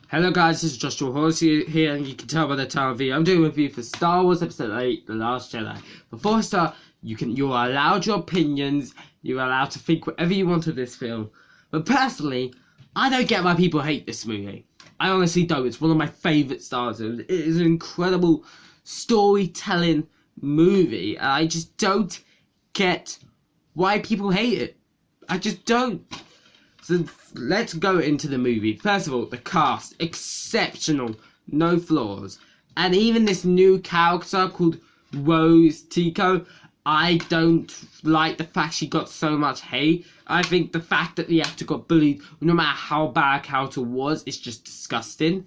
Hello guys, this is Joshua Horsey here, and you can tell by the title of the video I'm doing a review for Star Wars Episode 8, The Last Jedi. Before I start, you're allowed your opinions, you're allowed to think whatever you want of this film. But personally, I don't get why people hate this movie. I honestly don't. It's one of my favourite Star Wars films. It is an incredible storytelling movie, and I just don't get why people hate it. I just don't. So let's go into the movie. First of all, the cast, exceptional, no flaws. And even this new character called Rose Tico, I don't like the fact she got so much hate. I think the fact that the actor got bullied, no matter how bad a character was, it's just disgusting.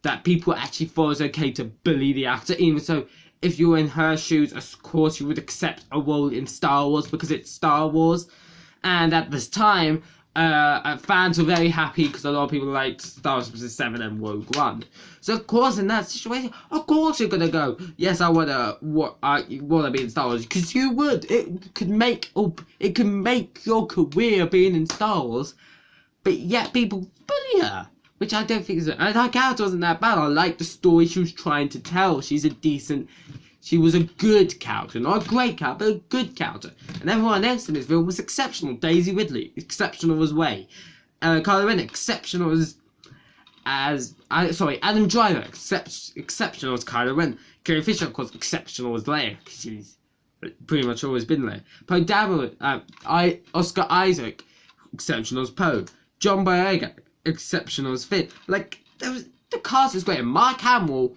That people actually thought it was okay to bully the actor, even so, if you were in her shoes, of course you would accept a role in Star Wars because it's Star Wars. And at this time, fans were very happy because a lot of people liked Star Wars Episode 7 and Rogue One. So of course, in that situation, of course you're gonna go, yes, I wanna be in Star Wars, because you would. It could make your career being in Star Wars, but yet people bully her, which I don't think is. And her character wasn't that bad. I like the story she was trying to tell. She was a good character, not a great character, but a good character. And everyone else in this film was exceptional. Daisy Ridley, exceptional as Rey. Kylo Ren, exceptional Adam Driver, exceptional as Kylo Ren. Carrie Fisher, of course, exceptional as Leia, because she's pretty much always been Leia. Poe Dameron, Oscar Isaac, exceptional as Poe. John Boyega, exceptional as Finn. Like, the cast is great. And Mark Hamill,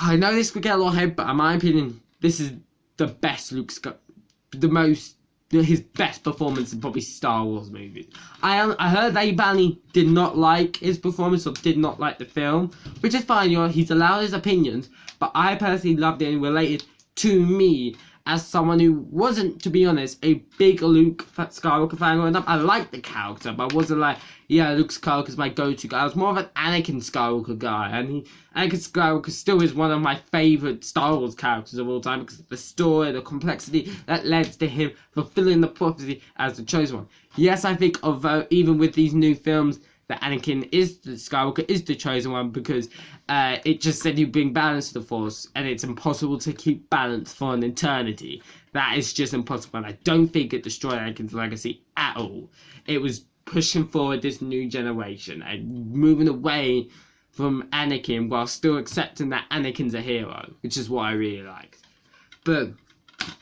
I know this could get a lot of hate, but in my opinion, this is the best Luke Skywalker, his best performance in probably Star Wars movies. I heard that Bally did not like his performance or did not like the film, which is fine, he's allowed his opinions, but I personally loved it and related to me as someone who wasn't, to be honest, a big Luke Skywalker fan growing up. I liked the character, but I wasn't like, yeah, Luke Skywalker's my go-to guy. I was more of an Anakin Skywalker guy, and Anakin Skywalker still is one of my favourite Star Wars characters of all time because of the story, the complexity that led to him fulfilling the prophecy as the chosen one. Yes, I think although even with these new films, that Anakin Skywalker is the chosen one because it just said you bring balance to the Force, and it's impossible to keep balance for an eternity. That is just impossible, and I don't think it destroyed Anakin's legacy at all. It was pushing forward this new generation and moving away from Anakin while still accepting that Anakin's a hero, which is what I really liked. But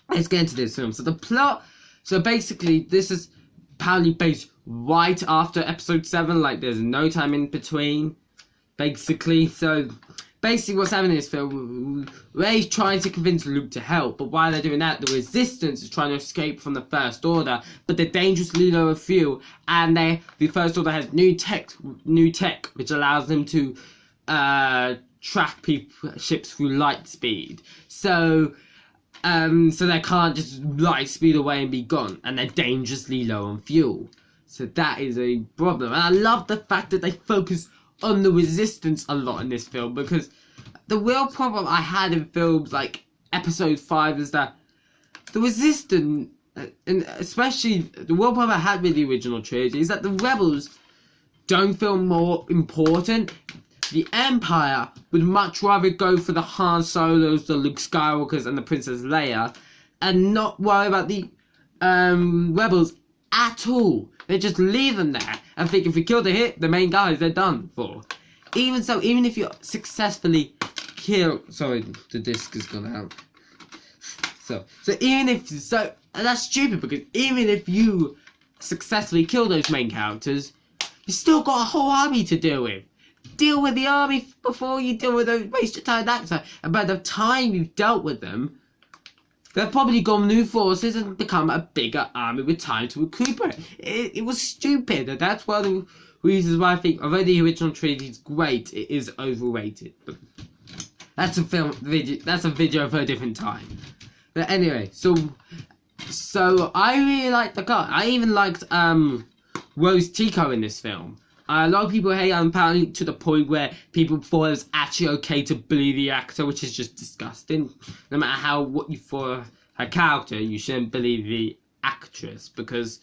let's get into this film. So the plot, so basically this is apparently based right after Episode 7, like there's no time in between, basically. So basically what's happening in this film, Rey's trying to convince Luke to help, but while they're doing that, the Resistance is trying to escape from the First Order, but they're dangerously low of fuel, and the First Order has new tech which allows them to track ships through light speed. So they can't just light speed away and be gone, and they're dangerously low on fuel. So that is a problem. And I love the fact that they focus on the Resistance a lot in this film, because the real problem I had in films like Episode 5 is that the Resistance, and especially the real problem I had with the original trilogy, is that the Rebels don't feel more important. The Empire would much rather go for the Han Solos, the Luke Skywalkers, and the Princess Leia, and not worry about the Rebels at all. They just leave them there and think if we kill the main guys, they're done for. Even so, even if you successfully kill, sorry, the disc has gone out. So even if and that's stupid, because even if you successfully kill those main characters, you still got a whole army to deal with. Deal with the army before you deal with those, waste your time that side. And by the time you've dealt with them, they've probably gone new forces and become a bigger army with time to recuperate. It was stupid, and that's one of the reasons why I think, although the original trilogy is great, it is overrated. But that's a video for a different time. But anyway, so I really liked the cast. I even liked Rose Tico in this film. A lot of people hate her, apparently to the point where people thought it was actually okay to bully the actor, which is just disgusting. No matter what you thought of her character, you shouldn't bully the actress, because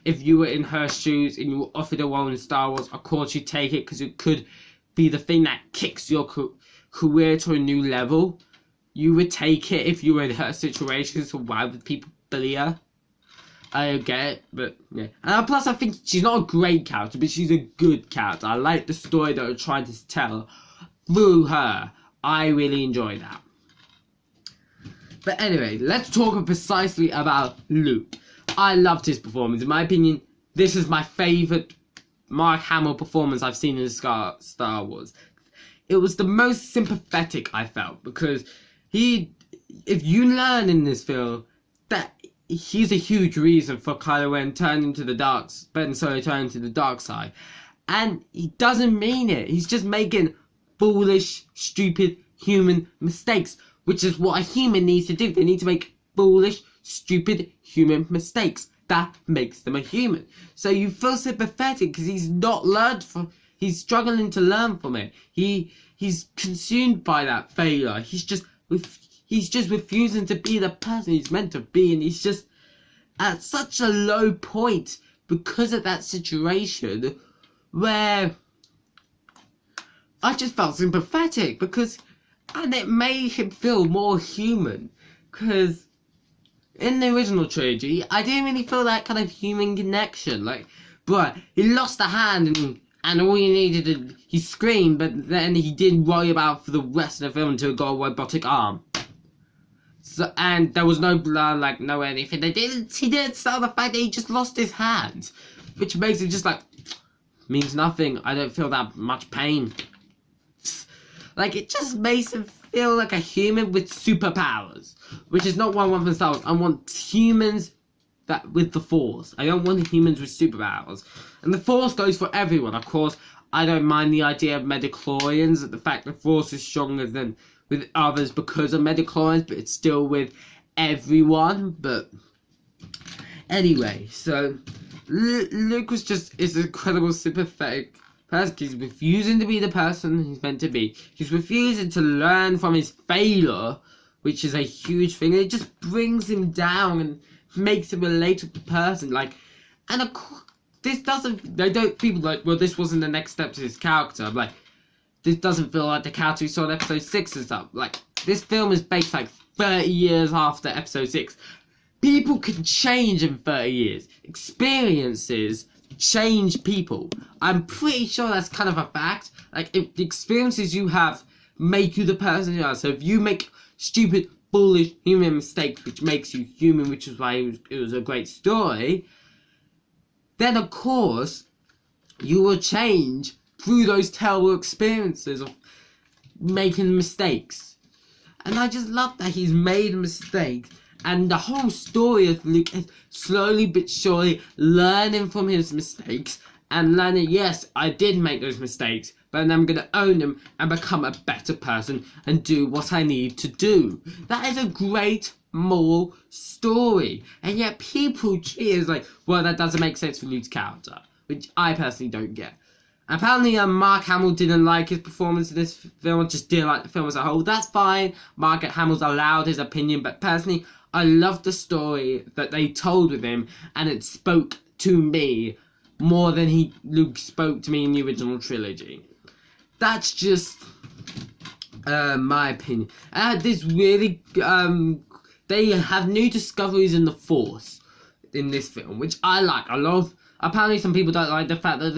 if you were in her shoes and you were offered a role in Star Wars, of course you'd take it, because it could be the thing that kicks your career to a new level, you would take it if you were in her situation. So why would people bully her? I get it, but yeah. And plus, I think she's not a great character, but she's a good character. I like the story that they're trying to tell through her. I really enjoy that. But anyway, let's talk precisely about Luke. I loved his performance. In my opinion, this is my favourite Mark Hamill performance I've seen in Star Wars. It was the most sympathetic I felt, because if you learn in this film that he's a huge reason for Kylo Ren turning to the Ben Solo turning to the dark side, and he doesn't mean it. He's just making foolish, stupid human mistakes, which is what a human needs to do. They need to make foolish, stupid human mistakes. That makes them a human. So you feel sympathetic because he's struggling to learn from it. He's consumed by that failure. He's just refusing to be the person he's meant to be, and he's just at such a low point because of that situation, where I just felt sympathetic and it made him feel more human, because in the original trilogy, I didn't really feel that kind of human connection. Like, but he lost a hand and all he needed he screamed, but then he didn't worry about for the rest of the film until he got a robotic arm. So, and there was no blood, like, no anything. He didn't sell the fact that he just lost his hand, which makes it just like, means nothing. I don't feel that much pain. Like, it just makes him feel like a human with superpowers, which is not what I want from Star Wars. I want humans with the Force. I don't want humans with superpowers. And the Force goes for everyone. Of course, I don't mind the idea of midichlorians, the fact the Force is stronger than with others because of midichlorians, but it's still with everyone. But anyway, so Luke is an incredible sympathetic person. He's refusing to be the person he's meant to be. He's refusing to learn from his failure, which is a huge thing. It just brings him down and makes him a relatable person. Like, and of course, people like, well, this wasn't the next step to his character. I'm like, this doesn't feel like the character we saw in episode 6 and stuff. Like, this film is based like 30 years after episode 6. People can change in 30 years. Experiences change people. I'm pretty sure that's kind of a fact. Like, if the experiences you have make you the person you are. So if you make stupid, foolish human mistakes, which makes you human, which is why it was a great story, then of course you will change through those terrible experiences of making mistakes. And I just love that he's made mistakes, and the whole story of Luke is slowly but surely learning from his mistakes and learning, yes, I did make those mistakes, but then I'm going to own them and become a better person and do what I need to do. That is a great moral story. And yet people treat it as like, well, that doesn't make sense for Luke's character, which I personally don't get. Apparently, Mark Hamill didn't like his performance in this film, just didn't like the film as a whole. That's fine. Mark Hamill's allowed his opinion, but personally, I love the story that they told with him, and it spoke to me more than Luke spoke to me in the original trilogy. That's just my opinion. This really, they have new discoveries in the Force in this film, which I like. I love. Apparently, some people don't like the fact that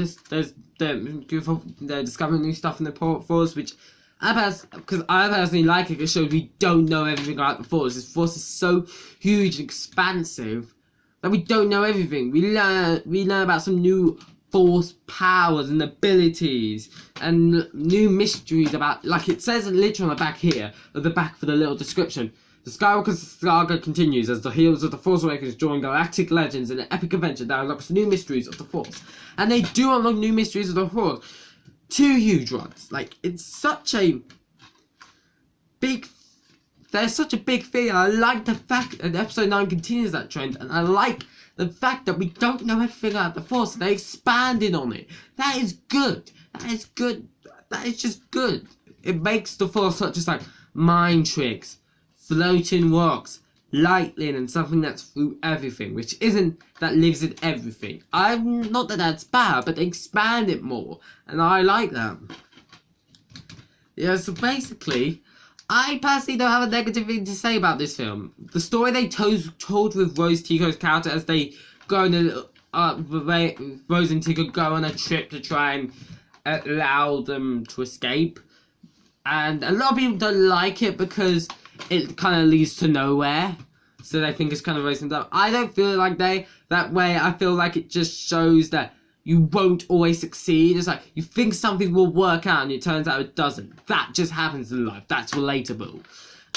they're discovering new stuff in the Force, which because I personally like it. It shows we don't know everything about the Force. This Force is so huge and expansive that we don't know everything. We learn about some new Force powers and abilities and new mysteries about, like it says literally on the back here, at the back for the little description. The Skywalker saga continues as the heroes of the Force Awakens join galactic legends in an epic adventure that unlocks new mysteries of the Force. And they do unlock new mysteries of the Force. 2 huge ones. Like, it's such a big... There's such a big thing. I like the fact that episode 9 continues that trend. And I like the fact that we don't know everything about the Force. They expanded on it. That is good. That is good. That is just good. It makes the Force not just like mind tricks, floating rocks, lightning, and something that's through everything, which isn't that lives in everything. I'm not that that's bad, but they expand it more, and I like that. Yeah, so basically, I personally don't have a negative thing to say about this film. The story they told with Rose Tico's character as they go on Rose and Tico go on a trip to try and allow them to escape. And a lot of people don't like it because it kind of leads to nowhere. So they think it's kind of wasting time. I don't feel like that way. I feel like it just shows that you won't always succeed. It's like you think something will work out and it turns out it doesn't. That just happens in life. That's relatable.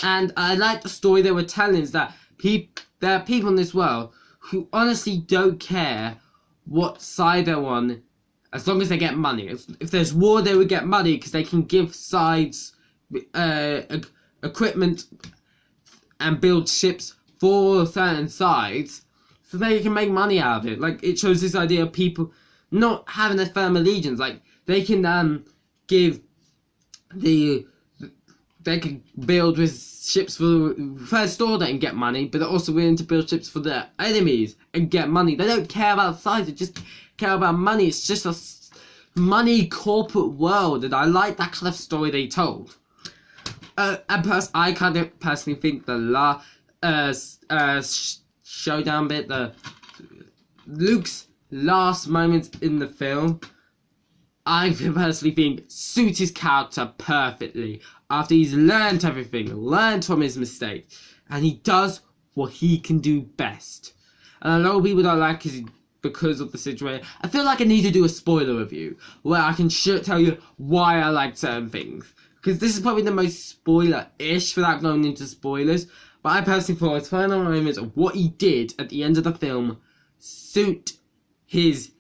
And I like the story they were telling is that there are people in this world who honestly don't care what side they're on as long as they get money. If there's war, they would get money because they can give sides equipment and build ships for certain sides so they can make money out of it. Like, it shows this idea of people not having a firm allegiance. Like, they can they can build with ships for First Order and get money, but they're also willing to build ships for their enemies and get money. They don't care about size, they just care about money. It's just a money corporate world, and I like that kind of story they told. I kind of personally think the showdown bit, Luke's last moments in the film, I personally think suit his character perfectly after he's learned everything, learned from his mistakes, and he does what he can do best. And a lot of people don't like it because of the situation. I feel like I need to do a spoiler review where I can tell you why I like certain things, because this is probably the most spoiler-ish without going into spoilers. But I personally thought his final moments of what he did at the end of the film suit his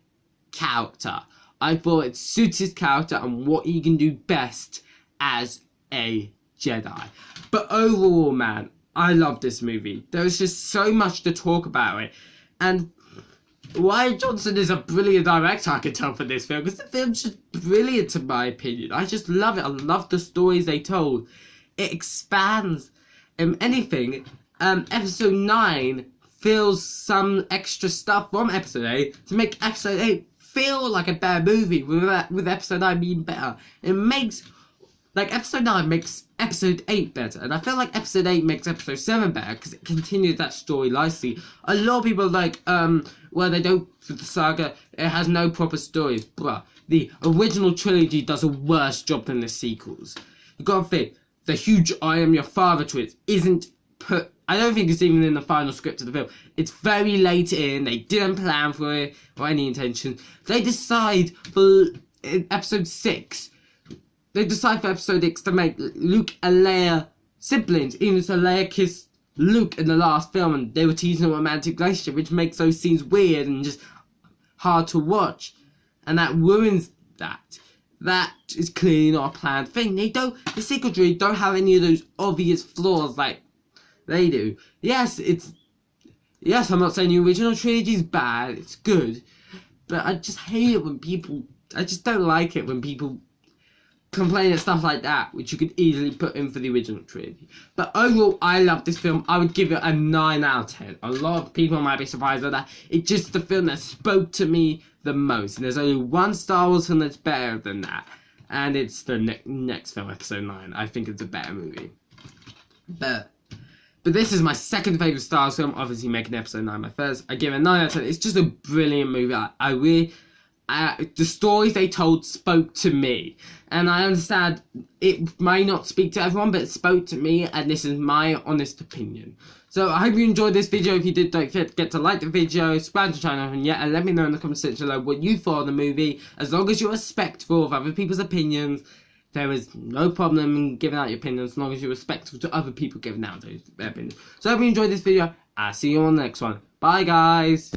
character. I thought it suits his character and what he can do best as a Jedi. But overall, man, I love this movie. There's just so much to talk about it. And Rian Johnson is a brilliant director, I can tell from this film, because the film's just brilliant in my opinion. I just love it. I love the stories they told. It expands anything. Episode 9 fills some extra stuff from episode 8 to make episode 8 feel like a better movie, with episode 9 being better. It makes, like, episode 9 makes episode 8 better, and I feel like episode 8 makes episode 7 better because it continues that story nicely. A lot of people like, well, they don't, for the saga, it has no proper stories, bruh. The original trilogy does a worse job than the sequels. You gotta think, the huge I am your father twist isn't put, I don't think it's even in the final script of the film. It's very late in, they didn't plan for it or any intention. They decide for episode 6, to make Luke and Leia siblings, even though Leia kissed Luke in the last film and they were teasing a romantic relationship, which makes those scenes weird and just hard to watch. And that ruins that. That is clearly not a planned thing. The sequel trilogy don't have any of those obvious flaws like they do. Yes, I'm not saying the original trilogy is bad, it's good, but I just hate it when I just don't like it when people complain at stuff like that, which you could easily put in for the original trilogy. But overall, I love this film. I would give it a 9 out of 10. A lot of people might be surprised by that. It's just the film that spoke to me the most. And there's only one Star Wars film that's better than that. And it's the next film, episode 9. I think it's a better movie. But this is my second favourite Star Wars film, obviously making episode 9 my first. I give it a 9 out of 10. It's just a brilliant movie. The stories they told spoke to me, and I understand it may not speak to everyone, but it spoke to me, and this is my honest opinion. So I hope you enjoyed this video. If you did, don't forget to like the video, subscribe to the channel, and let me know in the comment section below what you thought of the movie. As long as you're respectful of other people's opinions, there is no problem in giving out your opinions, as long as you're respectful to other people giving out their opinions. So I hope you enjoyed this video. I'll see you on the next one. Bye, guys.